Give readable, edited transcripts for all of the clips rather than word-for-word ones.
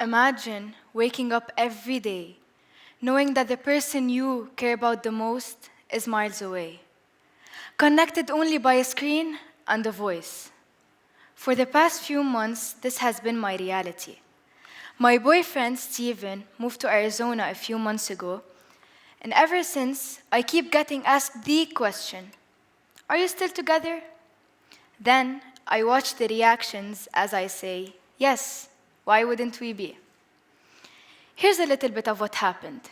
Imagine waking up every day knowing that the person you care about the most is miles away, connected only by a screen and a voice. For the past few months, this has been my reality. My boyfriend, Steven, moved to Arizona a few months ago, and ever since, I keep getting asked the question, "Are you still together?" Then I watch the reactions as I say, "Yes, why wouldn't we be?" Here's a little bit of what happened.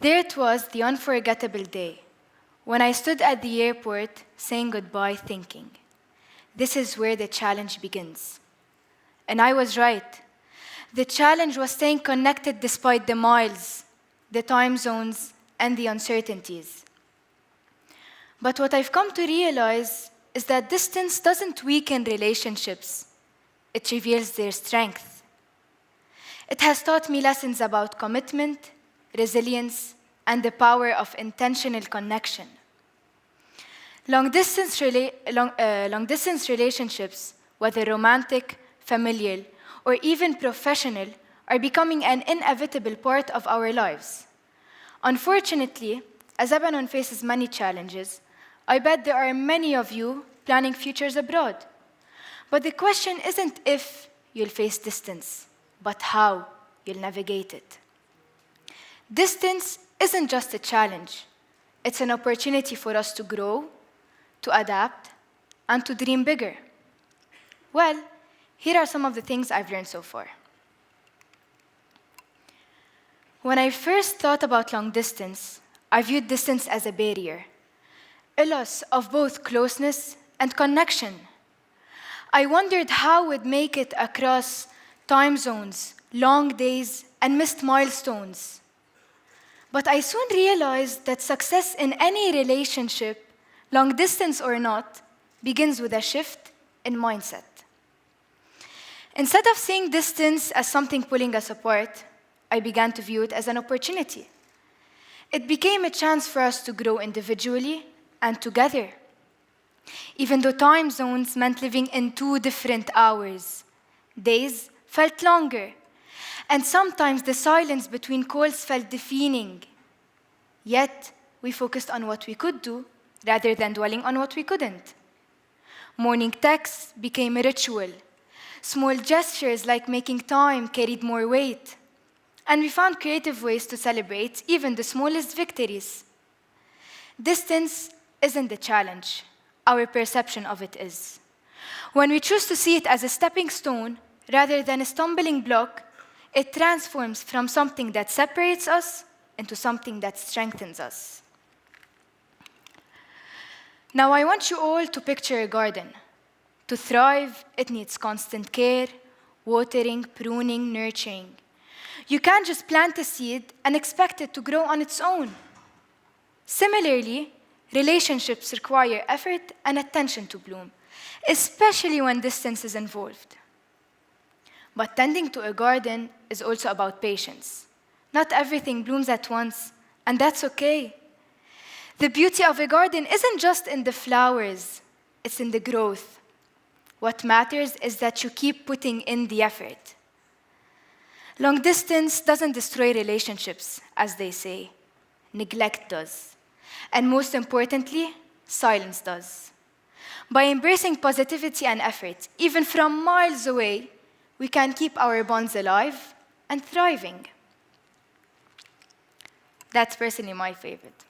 There it was, the unforgettable day, when I stood at the airport saying goodbye thinking, this is where the challenge begins. And I was right. The challenge was staying connected despite the miles, the time zones, and the uncertainties. But what I've come to realize is that distance doesn't weaken relationships. It reveals their strength. It has taught me lessons about commitment, resilience, and the power of intentional connection. Long-distance relationships, whether romantic, familial, or even professional, are becoming an inevitable part of our lives. Unfortunately, as Lebanon faces many challenges, I bet there are many of you planning futures abroad. But the question isn't if you'll face distance, but how you'll navigate it. Distance isn't just a challenge. It's an opportunity for us to grow, to adapt, and to dream bigger. Well, here are some of the things I've learned so far. When I first thought about long distance, I viewed distance as a barrier, a loss of both closeness and connection. I wondered how we'd make it across time zones, long days, and missed milestones. But I soon realized that success in any relationship, long distance or not, begins with a shift in mindset. Instead of seeing distance as something pulling us apart, I began to view it as an opportunity. It became a chance for us to grow individually and together. Even though time zones meant living in 2 different hours, days felt longer, and sometimes the silence between calls felt deafening. Yet, we focused on what we could do rather than dwelling on what we couldn't. Morning texts became a ritual. Small gestures like making time carried more weight. And we found creative ways to celebrate even the smallest victories. Distance isn't the challenge. Our perception of it is. When we choose to see it as a stepping stone rather than a stumbling block, it transforms from something that separates us into something that strengthens us. Now, I want you all to picture a garden. To thrive, it needs constant care, watering, pruning, nurturing. You can't just plant a seed and expect it to grow on its own. Similarly, relationships require effort and attention to bloom, especially when distance is involved. But tending to a garden is also about patience. Not everything blooms at once, and that's okay. The beauty of a garden isn't just in the flowers, it's in the growth. What matters is that you keep putting in the effort. Long distance doesn't destroy relationships, as they say. Neglect does. And most importantly, silence does. By embracing positivity and effort, even from miles away, we can keep our bonds alive and thriving. That's personally my favorite.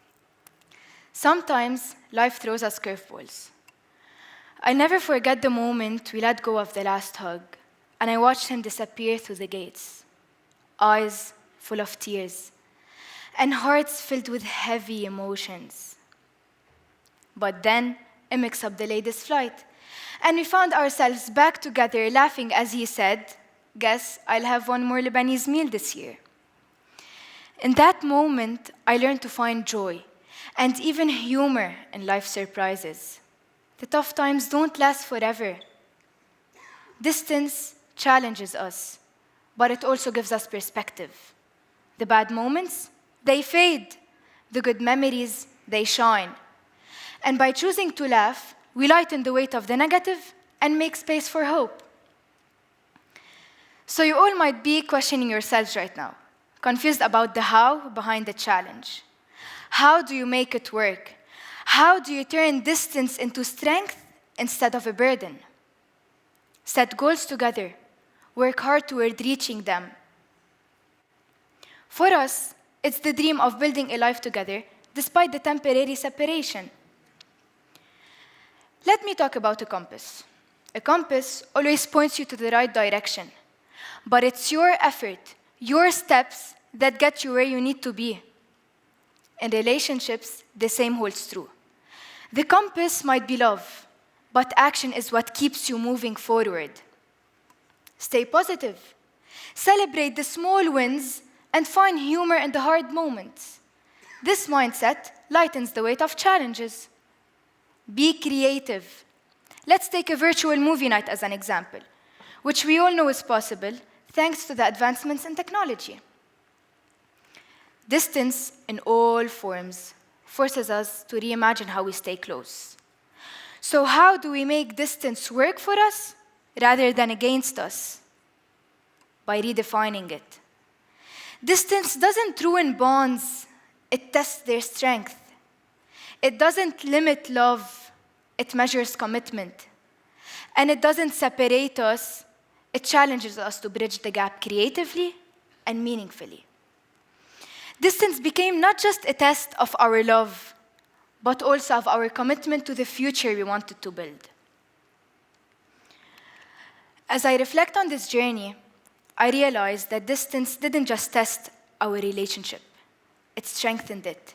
Sometimes life throws us curveballs. I never forget the moment we let go of the last hug, and I watched him disappear through the gates, eyes full of tears, and hearts filled with heavy emotions. But then, a mix-up delayed his flight, and we found ourselves back together laughing as he said, "Guess I'll have one more Lebanese meal this year." In that moment, I learned to find joy and even humor in life's surprises. The tough times don't last forever. Distance challenges us, but it also gives us perspective. The bad moments, they fade. The good memories, they shine. And by choosing to laugh, we lighten the weight of the negative and make space for hope. So you all might be questioning yourselves right now, confused about the how behind the challenge. How do you make it work? How do you turn distance into strength instead of a burden? Set goals together. Work hard toward reaching them. For us, it's the dream of building a life together despite the temporary separation. Let me talk about a compass. A compass always points you to the right direction, but it's your effort, your steps that get you where you need to be. In relationships, the same holds true. The compass might be love, but action is what keeps you moving forward. Stay positive. Celebrate the small wins and find humor in the hard moments. This mindset lightens the weight of challenges. Be creative. Let's take a virtual movie night as an example, which we all know is possible thanks to the advancements in technology. Distance in all forms forces us to reimagine how we stay close. So how do we make distance work for us rather than against us? By redefining it. Distance doesn't ruin bonds, it tests their strength. It doesn't limit love, it measures commitment. And it doesn't separate us, it challenges us to bridge the gap creatively and meaningfully. Distance became not just a test of our love, but also of our commitment to the future we wanted to build. As I reflect on this journey, I realized that distance didn't just test our relationship, it strengthened it.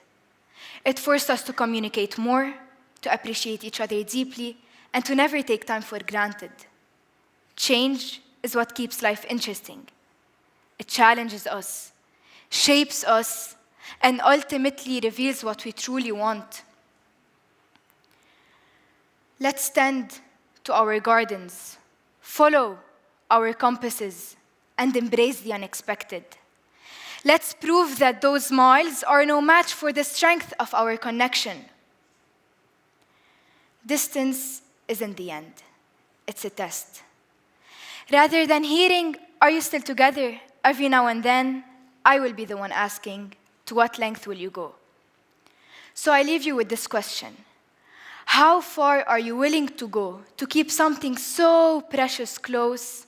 It forced us to communicate more, to appreciate each other deeply, and to never take time for granted. Change is what keeps life interesting. It challenges us, shapes us, and ultimately reveals what we truly want. Let's tend to our gardens, follow our compasses, and embrace the unexpected. Let's prove that those miles are no match for the strength of our connection. Distance isn't the end, it's a test. Rather than hearing, "Are you still together?" every now and then, I will be the one asking, "To what length will you go?" So I leave you with this question. How far are you willing to go to keep something so precious close,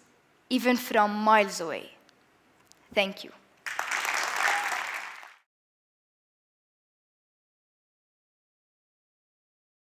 even from miles away? Thank you.